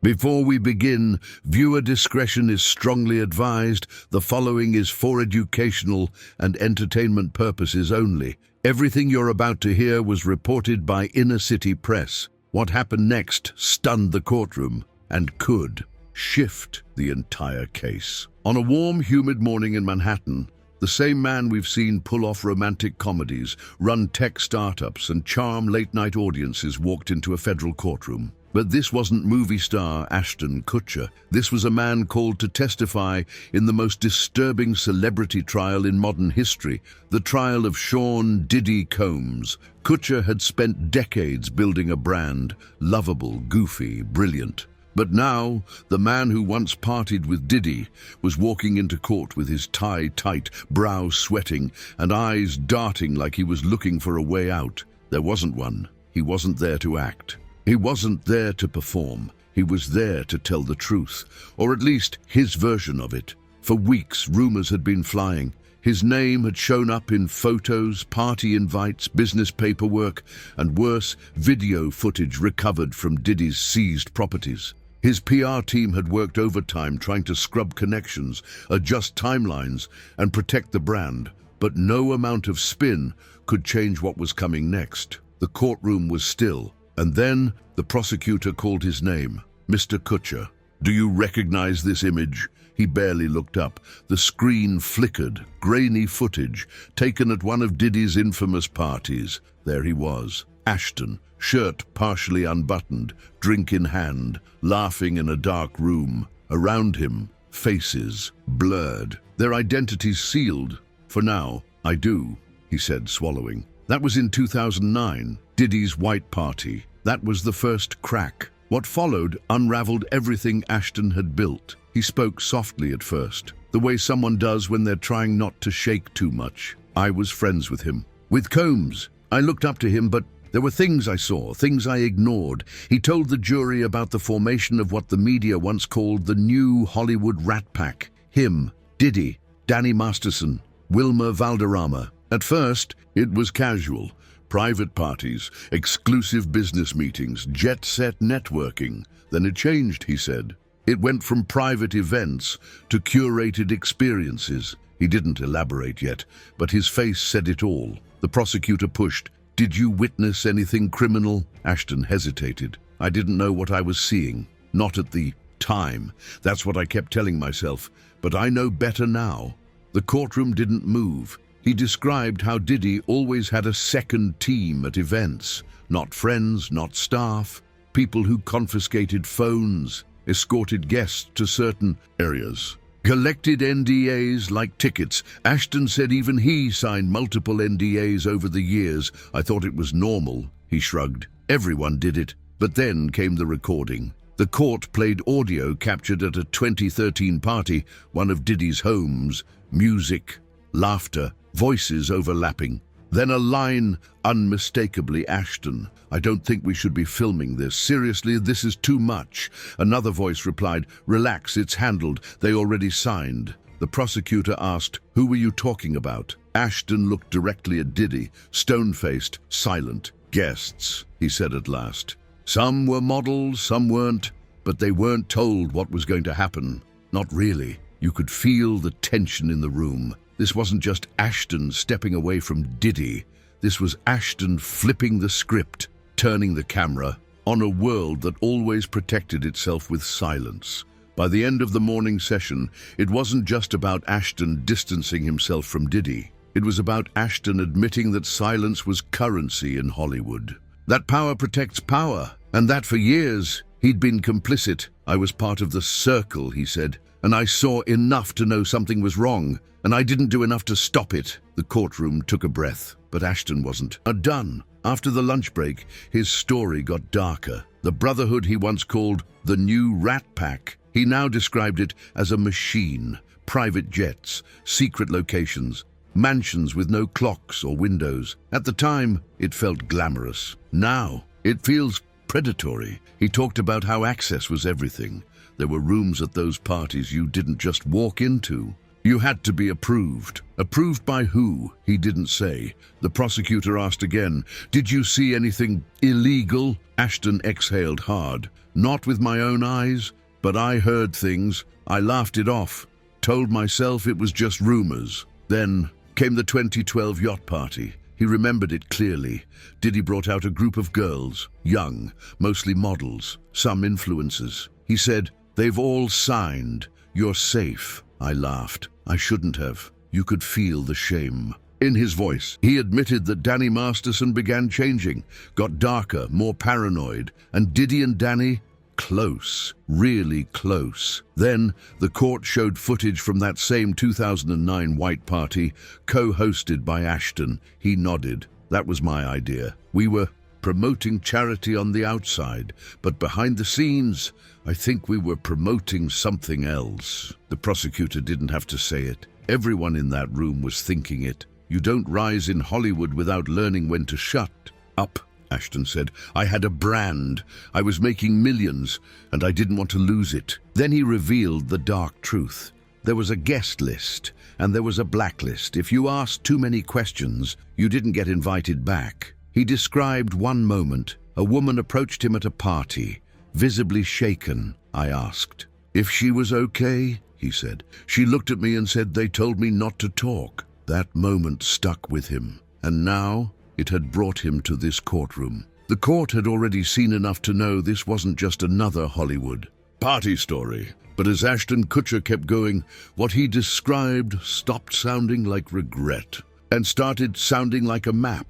Before we begin, viewer discretion is strongly advised. The following is for educational and entertainment purposes only. Everything you're about to hear was reported by inner city press. What happened next stunned the courtroom and could shift the entire case. On a warm, humid morning in Manhattan, the same man we've seen pull off romantic comedies, run tech startups, and charm late-night audiences walked into a federal courtroom. But this wasn't movie star Ashton Kutcher. This was a man called to testify in the most disturbing celebrity trial in modern history, the trial of Sean "Diddy" Combs. Kutcher had spent decades building a brand, lovable, goofy, brilliant. But now, the man who once partied with Diddy was walking into court with his tie tight, brow sweating, and eyes darting like he was looking for a way out. There wasn't one. He wasn't there to act. He wasn't there to perform. He was there to tell the truth, or at least his version of it. For weeks, rumors had been flying. His name had shown up in photos, party invites, business paperwork, and worse, video footage recovered from Diddy's seized properties. His PR team had worked overtime trying to scrub connections, adjust timelines, and protect the brand. But no amount of spin could change what was coming next. The courtroom was still. And then the prosecutor called his name, Mr. Kutcher. "Do you recognize this image?" He barely looked up. The screen flickered, grainy footage taken at one of Diddy's infamous parties. There he was, Ashton, shirt partially unbuttoned, drink in hand, laughing in a dark room. Around him, faces, blurred, their identities sealed. "For now, I do," he said, swallowing. That was in 2009, Diddy's White Party. That was the first crack. What followed unraveled everything Ashton had built. He spoke softly at first, the way someone does when they're trying not to shake too much. "I was friends with him. With Combs. I looked up to him, but there were things I saw, things I ignored." He told the jury about the formation of what the media once called the new Hollywood Rat Pack. Him, Diddy, Danny Masterson, Wilmer Valderrama. At first, it was casual. Private parties, exclusive business meetings, jet-set networking. Then it changed, he said. It went from private events to curated experiences. He didn't elaborate yet, but his face said it all. The prosecutor pushed. "Did you witness anything criminal?" Ashton hesitated. "I didn't know what I was seeing. Not at the time. That's what I kept telling myself. But I know better now." The courtroom didn't move. He described how Diddy always had a second team at events. Not friends, not staff. People who confiscated phones, escorted guests to certain areas, collected NDAs like tickets. Ashton said even he signed multiple NDAs over the years. "I thought it was normal," he shrugged. "Everyone did it." But then came the recording. The court played audio captured at a 2013 party, one of Diddy's homes. Music, laughter, voices overlapping. Then a line, unmistakably Ashton. "I don't think we should be filming this. Seriously, this is too much." Another voice replied, "Relax, it's handled. They already signed." The prosecutor asked, "Who were you talking about?" Ashton looked directly at Diddy, stone-faced, silent. "Guests," he said at last. "Some were models, some weren't, but they weren't told what was going to happen. Not really." You could feel the tension in the room. This wasn't just Ashton stepping away from Diddy. This was Ashton flipping the script, turning the camera on a world that always protected itself with silence. By the end of the morning session, it wasn't just about Ashton distancing himself from Diddy. It was about Ashton admitting that silence was currency in Hollywood. That power protects power, and that for years he'd been complicit. "I was part of the circle," he said, "and I saw enough to know something was wrong, and I didn't do enough to stop it." The courtroom took a breath, but Ashton wasn't done. After the lunch break, his story got darker. The brotherhood he once called the new Rat Pack, he now described it as a machine. Private jets, secret locations, mansions with no clocks or windows. At the time, it felt glamorous. Now, it feels predatory. He talked about how access was everything. There were rooms at those parties you didn't just walk into. You had to be approved. Approved by who? He didn't say. The prosecutor asked again, "Did you see anything illegal?" Ashton exhaled hard. "Not with my own eyes, but I heard things. I laughed it off. Told myself it was just rumors." Then came the 2012 yacht party. He remembered it clearly. Diddy brought out a group of girls, young, mostly models, some influencers. He said, "They've all signed. You're safe." I laughed. I shouldn't have. You could feel the shame in his voice. He admitted that Danny Masterson began changing, got darker, more paranoid, and Diddy and Danny, close, really close. Then the court showed footage from that same 2009 white party, co-hosted by Ashton. He nodded. "That was my idea. We were promoting charity on the outside, but behind the scenes, I think we were promoting something else." The prosecutor didn't have to say it. Everyone in that room was thinking it. You don't rise in Hollywood without learning when to shut up, Ashton said. "I had a brand. I was making millions, and I didn't want to lose it." Then he revealed the dark truth. There was a guest list, and there was a blacklist. If you asked too many questions, you didn't get invited back. He described one moment. A woman approached him at a party, visibly shaken. I asked if she was okay, he said. She looked at me and said, "They told me not to talk." That moment stuck with him, and now it had brought him to this courtroom. The court had already seen enough to know this wasn't just another Hollywood party story. But as Ashton Kutcher kept going, what he described stopped sounding like regret and started sounding like a map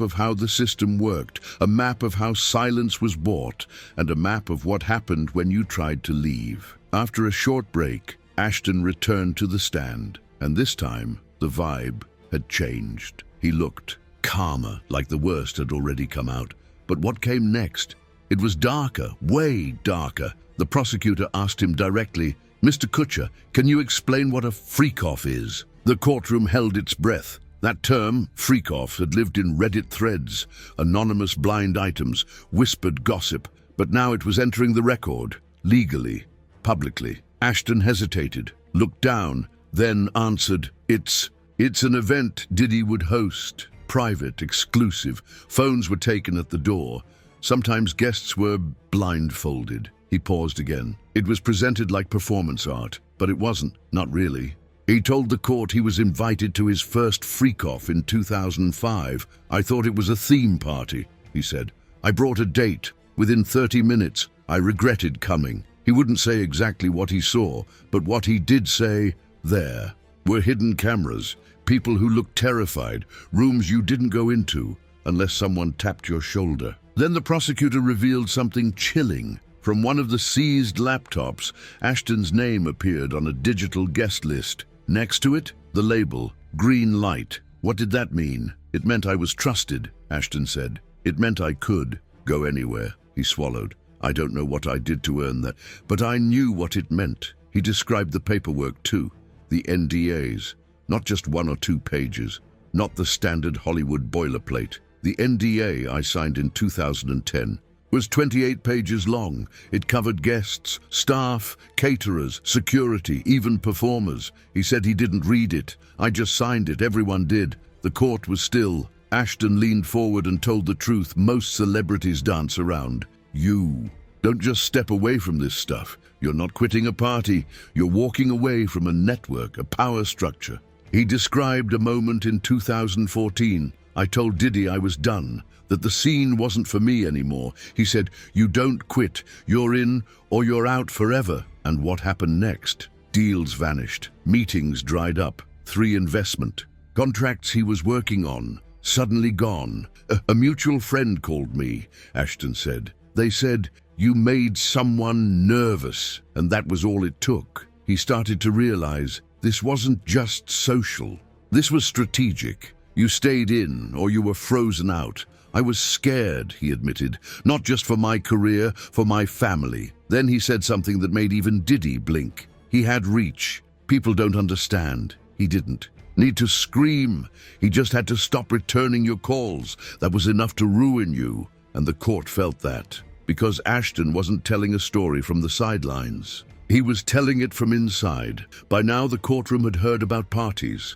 of how the system worked, a map of how silence was bought, and a map of what happened when you tried to leave. After a short break, Ashton returned to the stand, and this time the vibe had changed. He looked calmer, like the worst had already come out. But what came next? It was darker, way darker. The prosecutor asked him directly, "Mr. Kutcher, can you explain what a freak-off is?" The courtroom held its breath. That term, freak-off, had lived in Reddit threads, anonymous blind items, whispered gossip, but now it was entering the record, legally, publicly. Ashton hesitated, looked down, then answered, It's an event Diddy would host. Private, exclusive. Phones were taken at the door. Sometimes guests were blindfolded." He paused again. "It was presented like performance art, but it wasn't, not really." He told the court he was invited to his first freak-off in 2005. "I thought it was a theme party," he said. "I brought a date. Within 30 minutes, I regretted coming." He wouldn't say exactly what he saw, but what he did say, there were hidden cameras, people who looked terrified, rooms you didn't go into unless someone tapped your shoulder. Then the prosecutor revealed something chilling. From one of the seized laptops, Ashton's name appeared on a digital guest list. Next to it, the label, green light. What did that mean? "It meant I was trusted," Ashton said. "It meant I could go anywhere." He swallowed. "I don't know what I did to earn that, but I knew what it meant." He described the paperwork too, the NDAs, not just 1 or 2 pages, not the standard Hollywood boilerplate. The NDA I signed in 2010 was 28 pages long. It covered guests, staff, caterers, security, even performers. He said he didn't read it. "I just signed it. Everyone did." The court was still. Ashton leaned forward and told the truth most celebrities dance around. You don't just step away from this stuff. You're not quitting a party. You're walking away from a network, a power structure. He described a moment in 2014. "I told Diddy I was done, that the scene wasn't for me anymore." He said, "You don't quit. You're in or you're out forever." And what happened next? Deals vanished. Meetings dried up. 3 investment contracts he was working on, suddenly gone. A mutual friend called me, Ashton said. "They said, you made someone nervous," and that was all it took. He started to realize this wasn't just social. This was strategic. You stayed in or you were frozen out. "I was scared," he admitted, "not just for my career, for my family." Then he said something that made even Diddy blink. He had reach. People don't understand. He didn't need to scream. He just had to stop returning your calls. That was enough to ruin you. And the court felt that, because Ashton wasn't telling a story from the sidelines. He was telling it from inside. By now the courtroom had heard about parties,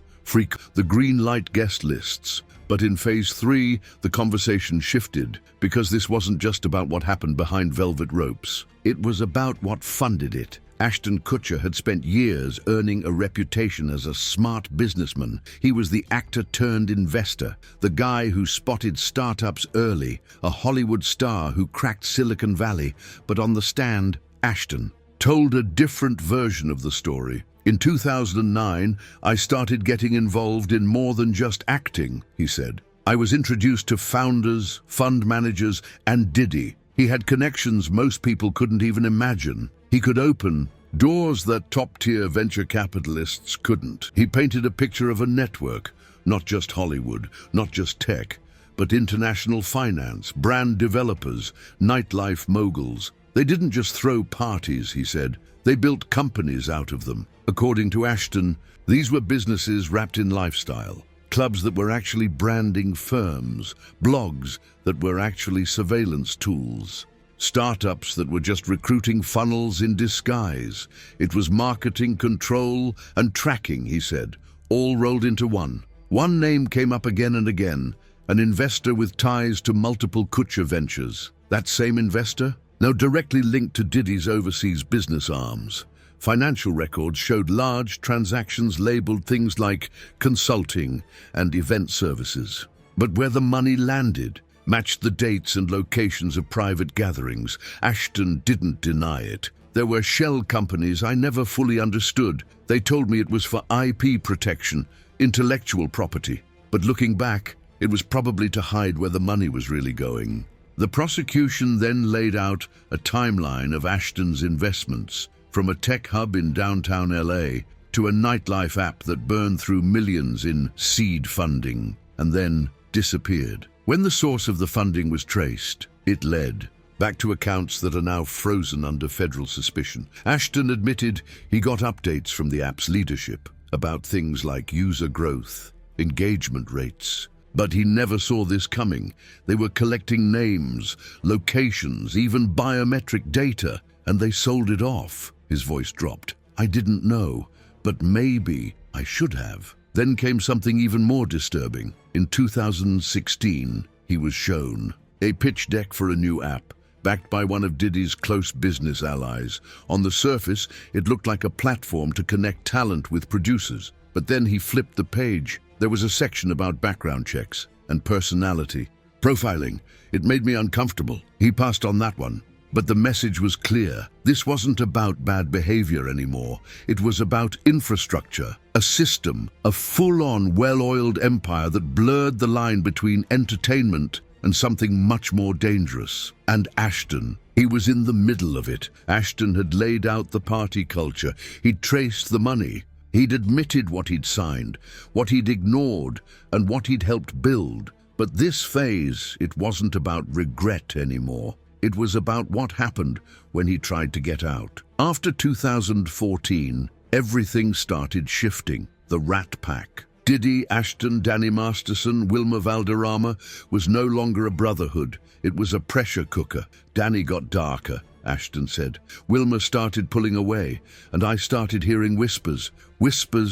the green light guest lists. But in phase 3, the conversation shifted, because this wasn't just about what happened behind velvet ropes. It was about what funded it. Ashton Kutcher had spent years earning a reputation as a smart businessman. He was the actor-turned-investor, the guy who spotted startups early, a Hollywood star who cracked Silicon Valley. But on the stand, Ashton told a different version of the story. In 2009, I started getting involved in more than just acting, he said. I was introduced to founders, fund managers, and Diddy. He had connections most people couldn't even imagine. He could open doors that top-tier venture capitalists couldn't. He painted a picture of a network, not just Hollywood, not just tech, but international finance, brand developers, nightlife moguls. They didn't just throw parties, he said. They built companies out of them. According to Ashton, these were businesses wrapped in lifestyle, clubs that were actually branding firms, blogs that were actually surveillance tools, startups that were just recruiting funnels in disguise. It was marketing, control, and tracking, he said, all rolled into one. One name came up again and again, an investor with ties to multiple Kutcher ventures. That same investor? Now directly linked to Diddy's overseas business arms. Financial records showed large transactions labeled things like consulting and event services. But where the money landed matched the dates and locations of private gatherings. Ashton didn't deny it. There were shell companies I never fully understood. They told me it was for IP protection, intellectual property. But looking back, it was probably to hide where the money was really going. The prosecution then laid out a timeline of Ashton's investments, from a tech hub in downtown LA to a nightlife app that burned through millions in seed funding and then disappeared. When the source of the funding was traced, it led back to accounts that are now frozen under federal suspicion. Ashton admitted he got updates from the app's leadership about things like user growth, engagement rates. But he never saw this coming. They were collecting names, locations, even biometric data, and they sold it off. His voice dropped. I didn't know, but maybe I should have. Then came something even more disturbing. In 2016, he was shown a pitch deck for a new app, backed by one of Diddy's close business allies. On the surface, it looked like a platform to connect talent with producers. But then he flipped the page. There was a section about background checks and personality profiling. It made me uncomfortable. He passed on that one. But the message was clear. This wasn't about bad behavior anymore. It was about infrastructure, a system, a full-on, well-oiled empire that blurred the line between entertainment and something much more dangerous. And Ashton, he was in the middle of it. Ashton had laid out the party culture. He'd traced the money. He'd admitted what he'd signed, what he'd ignored, and what he'd helped build. But this phase, it wasn't about regret anymore. It was about what happened when he tried to get out. After 2014, everything started shifting. The Rat Pack. Diddy, Ashton, Danny Masterson, Wilmer Valderrama was no longer a brotherhood. It was a pressure cooker. Danny got darker, Ashton said. Wilmer started pulling away, and I started hearing whispers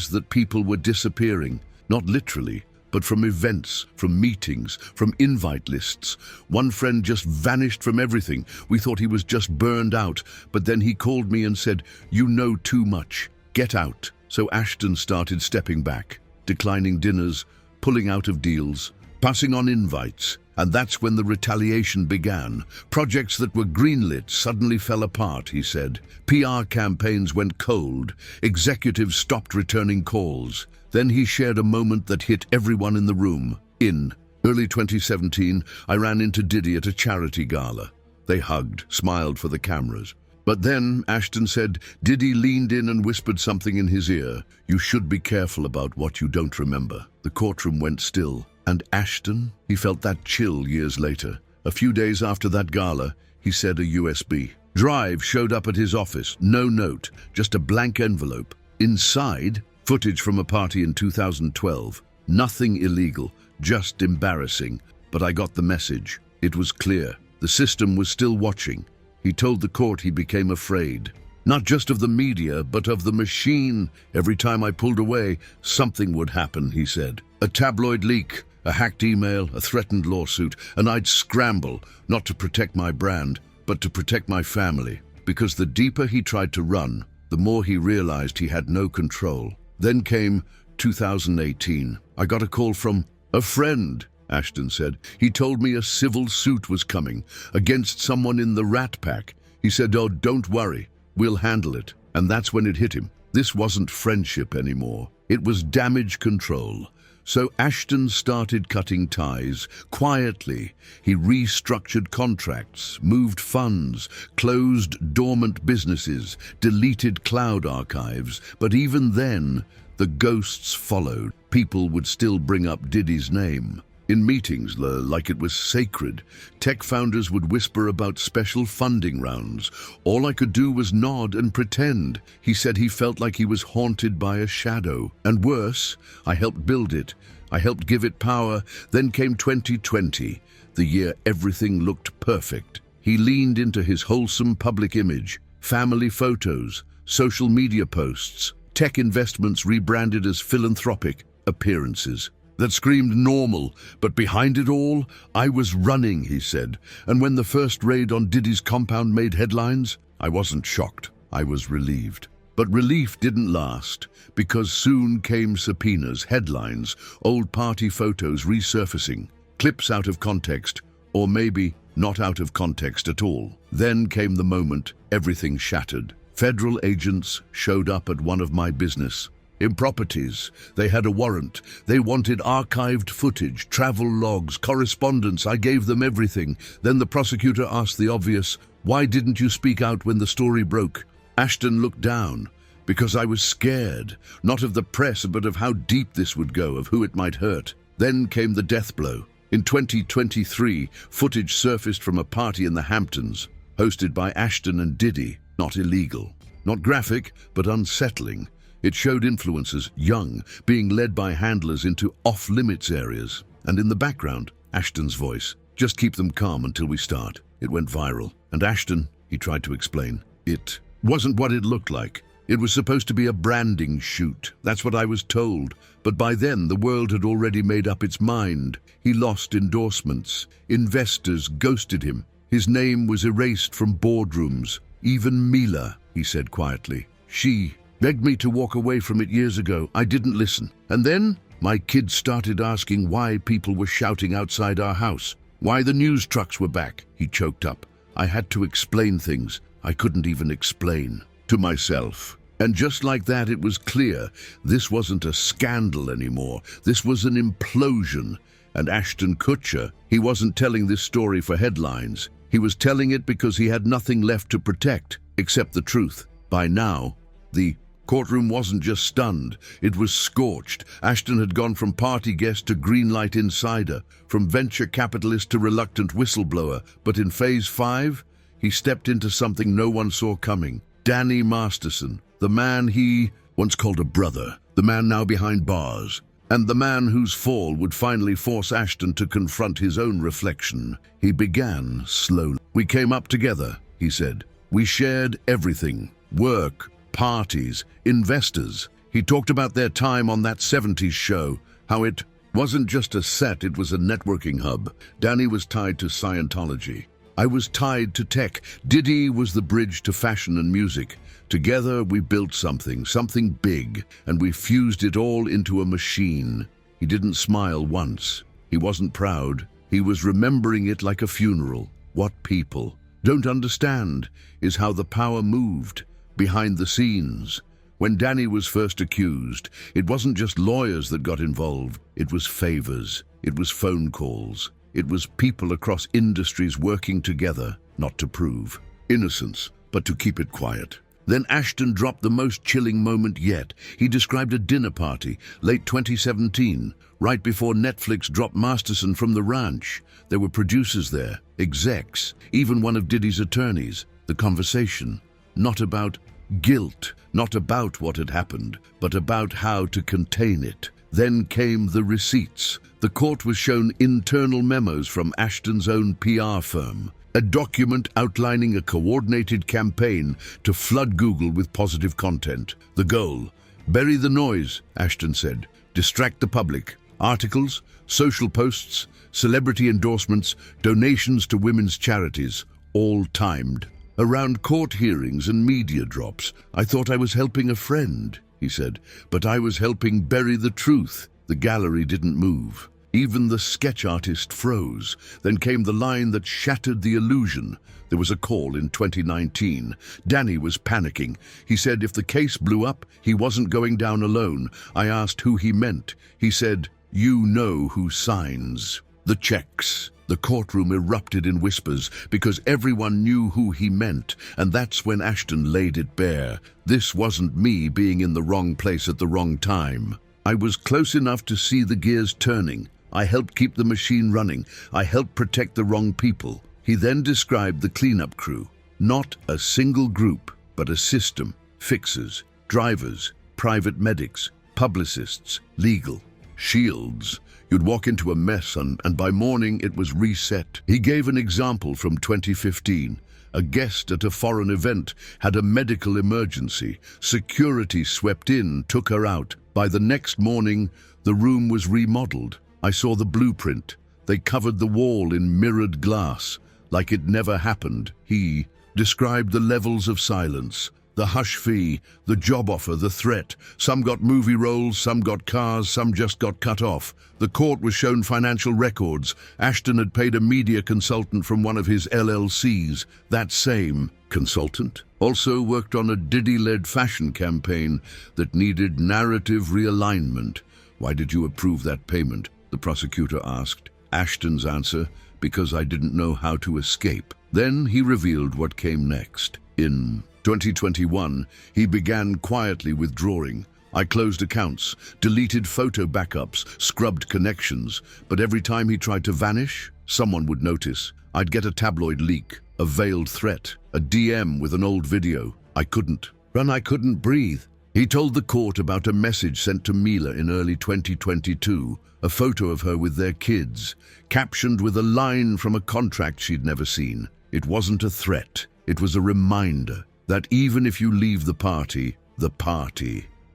that people were disappearing, not literally, but from events, from meetings, from invite lists. One friend just vanished from everything. We thought he was just burned out, but then he called me and said, "You know too much. Get out." So Ashton started stepping back, declining dinners, pulling out of deals, passing on invites. And that's when the retaliation began. Projects that were greenlit suddenly fell apart, he said. PR campaigns went cold. Executives stopped returning calls. Then he shared a moment that hit everyone in the room. In early 2017, I ran into Diddy at a charity gala. They hugged, smiled for the cameras. But then, Ashton said, Diddy leaned in and whispered something in his ear. "You should be careful about what you don't remember." The courtroom went still. And Ashton? He felt that chill years later. A few days after that gala, he said a USB drive showed up at his office. No note, just a blank envelope. Inside, footage from a party in 2012. Nothing illegal, just embarrassing. But I got the message. It was clear. The system was still watching. He told the court he became afraid. Not just of the media, but of the machine. Every time I pulled away, something would happen, he said. A tabloid leak, a hacked email, a threatened lawsuit, and I'd scramble, not to protect my brand, but to protect my family. Because the deeper he tried to run, the more he realized he had no control. Then came 2018. I got a call from a friend, Ashton said. He told me a civil suit was coming against someone in the Rat Pack. He said, "Oh, don't worry, we'll handle it." And that's when it hit him. This wasn't friendship anymore. It was damage control. So Ashton started cutting ties. Quietly, he restructured contracts, moved funds, closed dormant businesses, deleted cloud archives. But even then, the ghosts followed. People would still bring up Diddy's name. In meetings, like it was sacred, tech founders would whisper about special funding rounds. All I could do was nod and pretend. He said he felt like he was haunted by a shadow. And worse, I helped build it. I helped give it power. Then came 2020, the year everything looked perfect. He leaned into his wholesome public image, family photos, social media posts, tech investments rebranded as philanthropic appearances. That screamed normal, but behind it all, I was running, he said. And when the first raid on Diddy's compound made headlines, I wasn't shocked. I was relieved. But relief didn't last, because soon came subpoenas, headlines, old party photos resurfacing, clips out of context, or maybe not out of context at all. Then came the moment everything shattered. Federal agents showed up at one of my business properties. They had a warrant. They wanted archived footage, travel logs, correspondence. I gave them everything. Then the prosecutor asked the obvious, "Why didn't you speak out when the story broke?" Ashton looked down. Because I was scared, not of the press, but of how deep this would go, of who it might hurt. Then came the death blow. In 2023, footage surfaced from a party in the Hamptons, hosted by Ashton and Diddy. Not illegal, not graphic, but unsettling. It showed influencers, young, being led by handlers into off-limits areas. And in the background, Ashton's voice. "Just keep them calm until we start." It went viral. And Ashton, he tried to explain, it wasn't what it looked like. It was supposed to be a branding shoot. That's what I was told. But by then, the world had already made up its mind. He lost endorsements. Investors ghosted him. His name was erased from boardrooms. Even Mila, he said quietly. She begged me to walk away from it years ago. I didn't listen. And then my kids started asking why people were shouting outside our house, why the news trucks were back. He choked up. I had to explain things I couldn't even explain to myself. And just like that, it was clear this wasn't a scandal anymore. This was an implosion. And Ashton Kutcher, he wasn't telling this story for headlines. He was telling it because he had nothing left to protect except the truth. By now, the courtroom wasn't just stunned, it was scorched. Ashton had gone from party guest to greenlight insider, from venture capitalist to reluctant whistleblower. But in phase 5, he stepped into something no one saw coming. Danny Masterson, the man he once called a brother, the man now behind bars, and the man whose fall would finally force Ashton to confront his own reflection. He began slowly. "We came up together," he said. "We shared everything, work, parties, investors." He talked about their time on that 70s show, how it wasn't just a set, it was a networking hub. Danny was tied to Scientology. I was tied to tech. Diddy was the bridge to fashion and music. Together we built something big, and we fused it all into a machine. He didn't smile once. He wasn't proud. He was remembering it like a funeral. What people don't understand is how the power moved behind the scenes. When Danny was first accused, it wasn't just lawyers that got involved. It was favors. It was phone calls. It was people across industries working together, not to prove innocence, but to keep it quiet. Then Ashton dropped the most chilling moment yet. He described a dinner party, late 2017, right before Netflix dropped Masterson from the ranch. There were producers there, execs, even one of Diddy's attorneys. The conversation, not about guilt, not about what had happened, but about how to contain it. Then came the receipts. The court was shown internal memos from Ashton's own PR firm. A document outlining a coordinated campaign to flood Google with positive content. The goal: bury the noise, Ashton said. Distract the public. Articles, social posts, celebrity endorsements, donations to women's charities, all timed. Around court hearings and media drops, I thought I was helping a friend, he said, but I was helping bury the truth. The gallery didn't move. Even the sketch artist froze. Then came the line that shattered the illusion. There was a call in 2019. Danny was panicking. He said if the case blew up, he wasn't going down alone. I asked who he meant. He said, "You know who signs the checks." The courtroom erupted in whispers because everyone knew who he meant, and that's when Ashton laid it bare. This wasn't me being in the wrong place at the wrong time. I was close enough to see the gears turning. I helped keep the machine running. I helped protect the wrong people. He then described the cleanup crew. Not a single group, but a system. Fixers, drivers, private medics, publicists, legal, shields. You'd walk into a mess and by morning it was reset. He gave an example from 2015. A guest at a foreign event had a medical emergency. Security swept in, took her out. By the next morning, the room was remodeled. I saw the blueprint. They covered the wall in mirrored glass, like it never happened. He described the levels of silence, the hush fee, the job offer, the threat. Some got movie roles, some got cars, some just got cut off. The court was shown financial records. Ashton had paid a media consultant from one of his LLCs. That same consultant also worked on a Diddy-led fashion campaign that needed narrative realignment. "Why did you approve that payment?" the prosecutor asked. Ashton's answer: "Because I didn't know how to escape." Then he revealed what came next. In 2021, he began quietly withdrawing. I closed accounts, deleted photo backups, scrubbed connections, but every time he tried to vanish, someone would notice. I'd get a tabloid leak, a veiled threat, a DM with an old video. I couldn't run, I couldn't breathe. He told the court about a message sent to Mila in early 2022, a photo of her with their kids, captioned with a line from a contract she'd never seen. It wasn't a threat, it was a reminder that even if you leave the party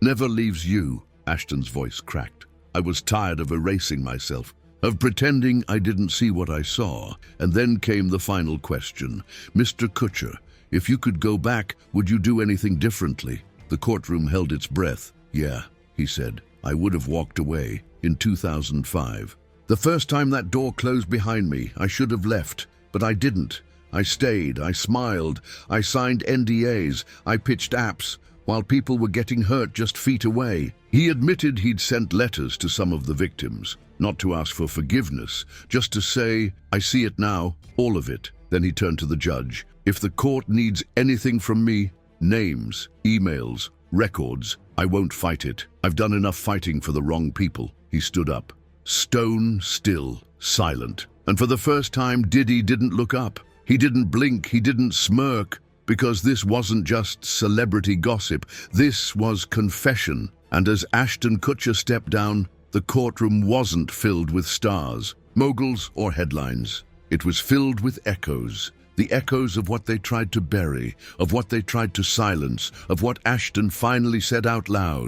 never leaves you. Ashton's voice cracked. I was tired of erasing myself, of pretending I didn't see what I saw. And then came the final question. "Mr. Kutcher, if you could go back, would you do anything differently?" The courtroom held its breath. "Yeah," he said. "I would have walked away in 2005. The first time that door closed behind me, I should have left, but I didn't. I stayed, I smiled, I signed NDAs, I pitched apps, while people were getting hurt just feet away." He admitted he'd sent letters to some of the victims, not to ask for forgiveness, just to say, "I see it now, all of it." Then he turned to the judge. "If the court needs anything from me, names, emails, records, I won't fight it. I've done enough fighting for the wrong people." He stood up, stone still, silent. And for the first time, Diddy didn't look up. He didn't blink, he didn't smirk, because this wasn't just celebrity gossip. This was confession. And as Ashton Kutcher stepped down, the courtroom wasn't filled with stars, moguls, or headlines. It was filled with echoes. The echoes of what they tried to bury, of what they tried to silence, of what Ashton finally said out loud.